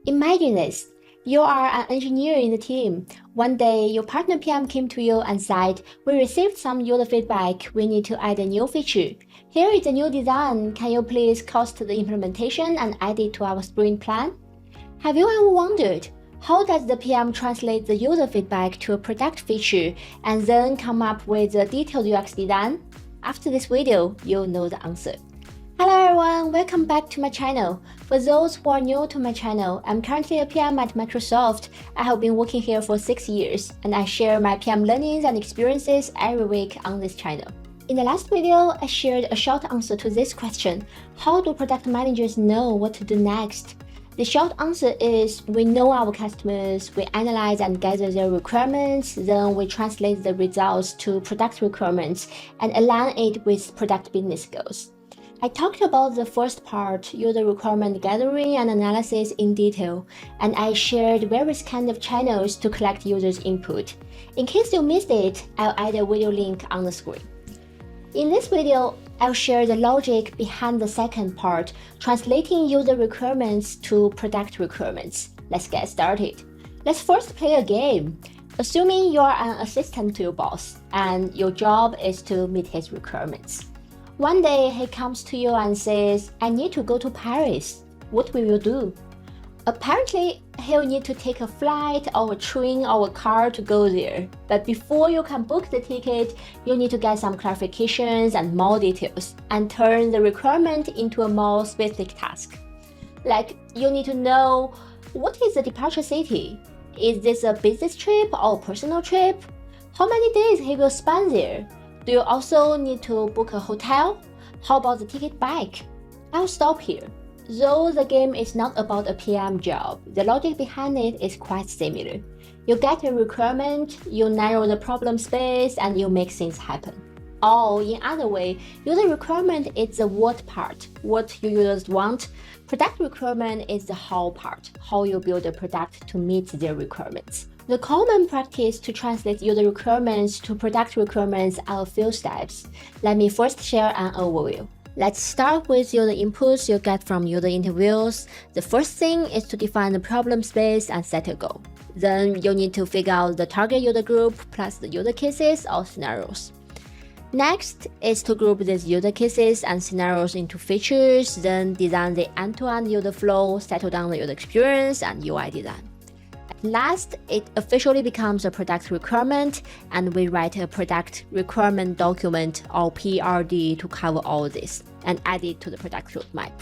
Imagine this. You are an engineer in the team. One day, your partner PM came to you and said, "We received some user feedback. We need to add a new feature. Here is a new design. Can you please cost the implementation and add it to our sprint plan?" Have you ever wondered, how does the PM translate the user feedback to a product feature and then come up with a detailed UX design? After this video, you'll know the answer. Hello everyone, welcome back to my channel. For those who are new to my channel, I'm currently a PM at Microsoft. I have been working here for 6 years, and I share my PM learnings and experiences every week on this channel. In the last video, I shared a short answer to this question: how do product managers know what to do next? The short answer is, we know our customers, we analyze and gather their requirements, then we translate the results to product requirements and align it with product business goals. I talked about the first part, user requirement gathering and analysis, in detail, and I shared various kinds of channels to collect users' input. In case you missed it, I'll add a video link on the screen. In this video, I'll share the logic behind the second part, translating user requirements to product requirements. Let's get started. Let's first play a game. Assuming you're an assistant to your boss, and your job is to meet his requirements. One day, he comes to you and says, "I need to go to Paris. What will you do?" Apparently, he'll need to take a flight or a train or a car to go there. But before you can book the ticket, you need to get some clarifications and more details and turn the requirement into a more specific task. Like, you need to know, what is the departure city? Is this a business trip or a personal trip? How many days he will spend there? Do you also need to book a hotel? How about the ticket back? I'll stop here. Though the game is not about a PM job, the logic behind it is quite similar. You get a requirement, you narrow the problem space, and you make things happen. Or, in other way, user requirement is the what part, what your users want. Product requirement is the how part, how you build a product to meet their requirements. The common practice to translate user requirements to product requirements are a few steps. Let me first share an overview. Let's start with user inputs you get from user interviews. The first thing is to define the problem space and set a goal. Then you need to figure out the target user group plus the user cases or scenarios. Next is to group these user cases and scenarios into features, then design the end-to-end user flow, settle down the user experience, and UI design. Last, it officially becomes a product requirement, and we write a product requirement document or PRD to cover all this and add it to the product roadmap.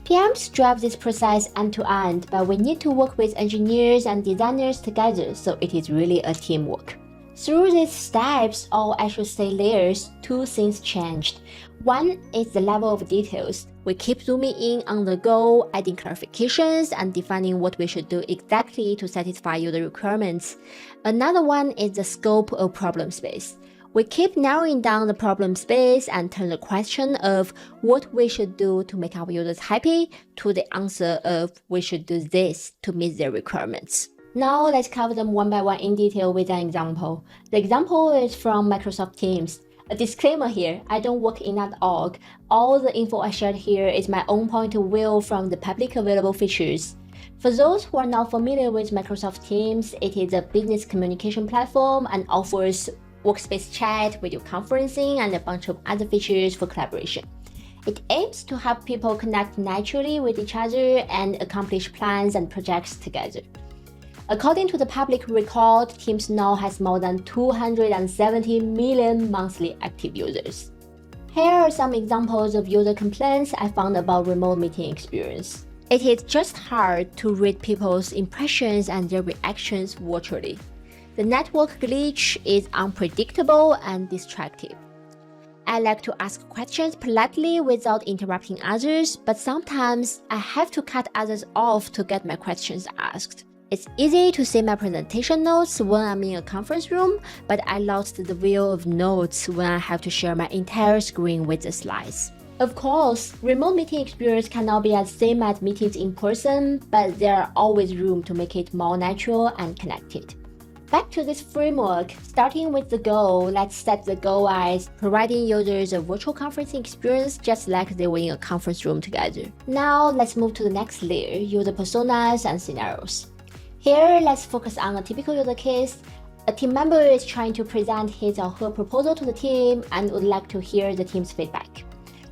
PMs drive this process end to end, but we need to work with engineers and designers together, so it is really a teamwork. Through these steps, or I should say layers, two things changed. One is the level of details. We keep zooming in on the goal, adding clarifications, and defining what we should do exactly to satisfy user requirements. Another one is the scope of problem space. We keep narrowing down the problem space and turn the question of what we should do to make our users happy to the answer of we should do this to meet their requirements. Now let's cover them one by one in detail with an example. The example is from Microsoft Teams. A disclaimer here, I don't work in that org. All the info I shared here is my own point of view from the public available features. For those who are not familiar with Microsoft Teams, it is a business communication platform and offers workspace chat, video conferencing, and a bunch of other features for collaboration. It aims to help people connect naturally with each other and accomplish plans and projects together. According to the public record, Teams now has more than 270 million monthly active users. Here are some examples of user complaints I found about remote meeting experience. It is just hard to read people's impressions and their reactions virtually. The network glitch is unpredictable and distracting. I like to ask questions politely without interrupting others, but sometimes I have to cut others off to get my questions asked. It's easy to see my presentation notes when I'm in a conference room, but I lost the view of notes when I have to share my entire screen with the slides. Of course, remote meeting experience cannot be as same as meetings in person, but there are always room to make it more natural and connected. Back to this framework, starting with the goal, let's set the goal as providing users a virtual conferencing experience just like they were in a conference room together. Now let's move to the next layer, user personas and scenarios. Here, let's focus on a typical user case. A team member is trying to present his or her proposal to the team and would like to hear the team's feedback.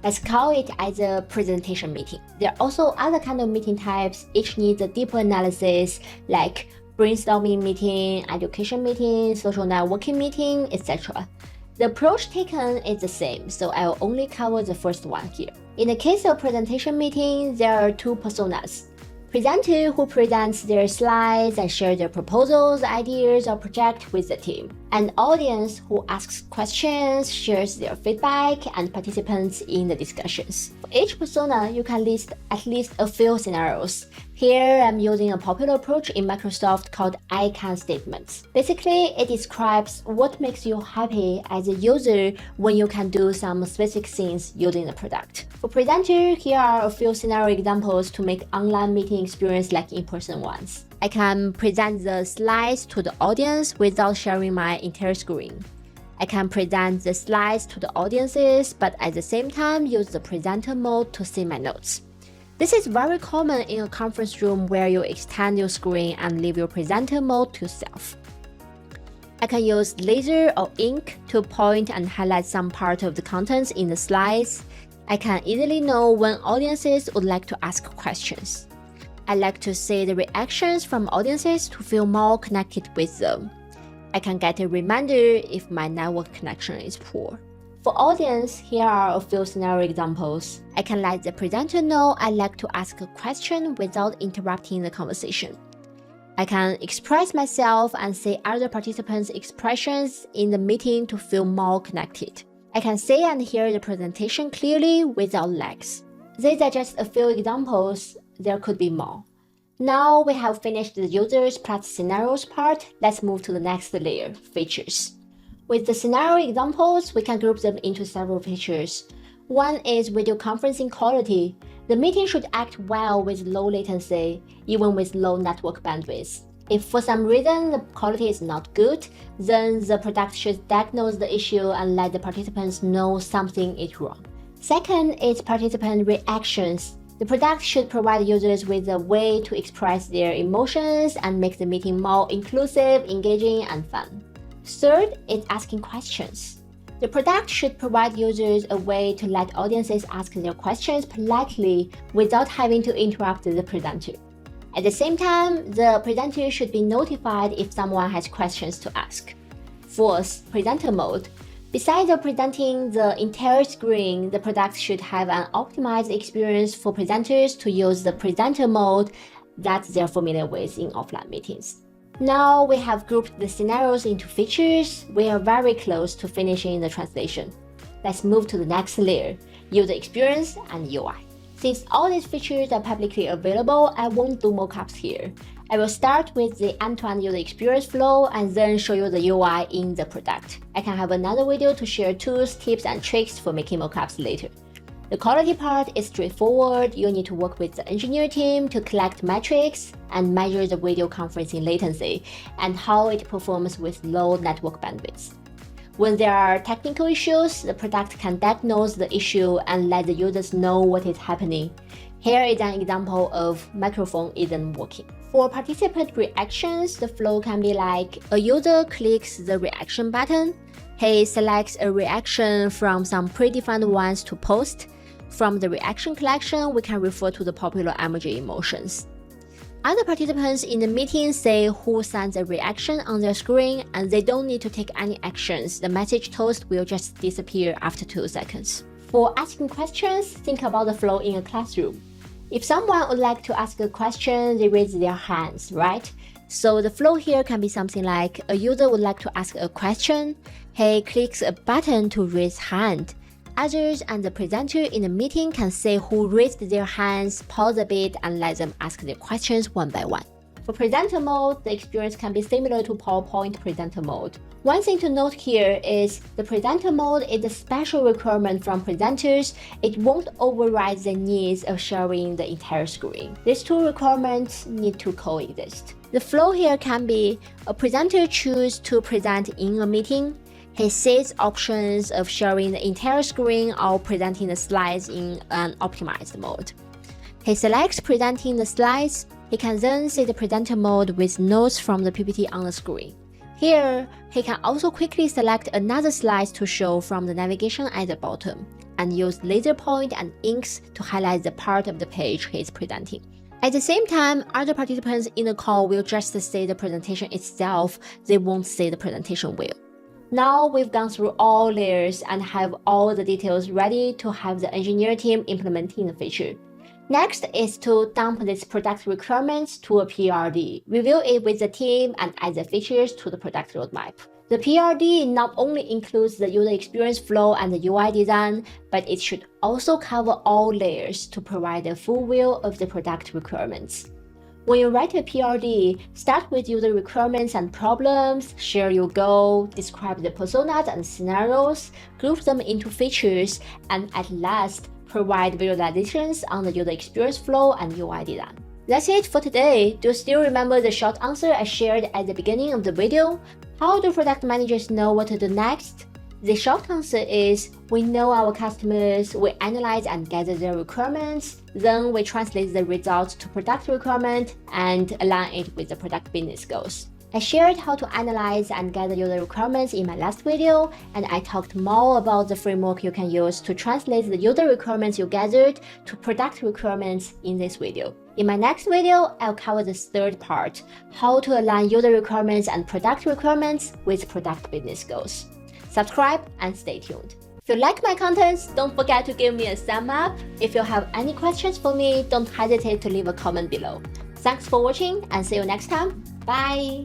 Let's call it as a presentation meeting. There are also other kind of meeting types, each needs a deeper analysis like brainstorming meeting, education meeting, social networking meeting, etc. The approach taken is the same, so I will only cover the first one here. In the case of presentation meeting, there are two personas. Presenter who presents their slides and shares their proposals, ideas, or project with the team. An audience who asks questions, shares their feedback, and participants in the discussions. For each persona, you can list at least a few scenarios. Here, I'm using a popular approach in Microsoft called I can statements. Basically, it describes what makes you happy as a user when you can do some specific things using the product. For presenter, here are a few scenario examples to make online meeting experience like in-person ones. I can present the slides to the audience without sharing my entire screen. I can present the slides to the audiences, but at the same time use the presenter mode to see my notes. This is very common in a conference room where you extend your screen and leave your presenter mode to self. I can use laser or ink to point and highlight some part of the contents in the slides. I can easily know when audiences would like to ask questions. I like to see the reactions from audiences to feel more connected with them. I can get a reminder if my network connection is poor. For audience, here are a few scenario examples. I can let the presenter know I like to ask a question without interrupting the conversation. I can express myself and see other participants' expressions in the meeting to feel more connected. I can see and hear the presentation clearly without lags. These are just a few examples. There could be more. Now we have finished the users plus scenarios part, let's move to the next layer, features. With the scenario examples, we can group them into several features. One is video conferencing quality. The meeting should act well with low latency, even with low network bandwidth. If for some reason the quality is not good, then the product should diagnose the issue and let the participants know something is wrong. Second is participant reactions. The product should provide users with a way to express their emotions and make the meeting more inclusive, engaging, and fun. Third is asking questions. The product should provide users a way to let audiences ask their questions politely without having to interrupt the presenter. At the same time, the presenter should be notified if someone has questions to ask. Fourth, presenter mode. Besides presenting the entire screen, the product should have an optimized experience for presenters to use the presenter mode that they're familiar with in offline meetings. Now we have grouped the scenarios into features. We are very close to finishing the translation. Let's move to the next layer, user experience and UI. Since all these features are publicly available, I won't do mockups here. I will start with the end-to-end user experience flow and then show you the UI in the product. I can have another video to share tools, tips, and tricks for making mockups later. The quality part is straightforward. You need to work with the engineer team to collect metrics and measure the video conferencing latency and how it performs with low network bandwidth. When there are technical issues, the product can diagnose the issue and let the users know what is happening. Here is an example of microphone isn't working. For participant reactions, the flow can be like a user clicks the reaction button. He selects a reaction from some predefined ones to post. From the reaction collection, we can refer to the popular emoji emotions. Other participants in the meeting say who sends a reaction on their screen and they don't need to take any actions. The message toast will just disappear after 2 seconds. For asking questions, think about the flow in a classroom. If someone would like to ask a question, they raise their hands, right? So the flow here can be something like a user would like to ask a question. He clicks a button to raise hand. Others and the presenter in the meeting can say who raised their hands, pause a bit, and let them ask their questions one by one. For presenter mode, the experience can be similar to PowerPoint presenter mode. One thing to note here is the presenter mode is a special requirement from presenters. It won't override the needs of sharing the entire screen. These two requirements need to coexist. The flow here can be a presenter chooses to present in a meeting. He sees options of sharing the entire screen or presenting the slides in an optimized mode. He selects presenting the slides. He can then see the presenter mode with notes from the PPT on the screen. Here, he can also quickly select another slide to show from the navigation at the bottom and use laser point and inks to highlight the part of the page he is presenting. At the same time, other participants in the call will just see the presentation itself. They won't see the presentation wheel. Now we've gone through all layers and have all the details ready to have the engineer team implementing the feature. Next is to dump these product requirements to a PRD, review it with the team, and add the features to the product roadmap. The PRD not only includes the user experience flow and the UI design, but it should also cover all layers to provide a full view of the product requirements. When you write a PRD, start with user requirements and problems, share your goal, describe the personas and scenarios, group them into features, and at last, provide visualizations on the user experience flow and UI design. That's it for today. Do you still remember the short answer I shared at the beginning of the video? How do product managers know what to do next? The short answer is, we know our customers, we analyze and gather their requirements, then we translate the results to product requirement and align it with the product business goals. I shared how to analyze and gather user requirements in my last video, and I talked more about the framework you can use to translate the user requirements you gathered to product requirements in this video. In my next video, I'll cover the third part, how to align user requirements and product requirements with product business goals. Subscribe and stay tuned. If you like my contents, don't forget to give me a thumb up. If you have any questions for me, don't hesitate to leave a comment below. Thanks for watching and see you next time. Bye!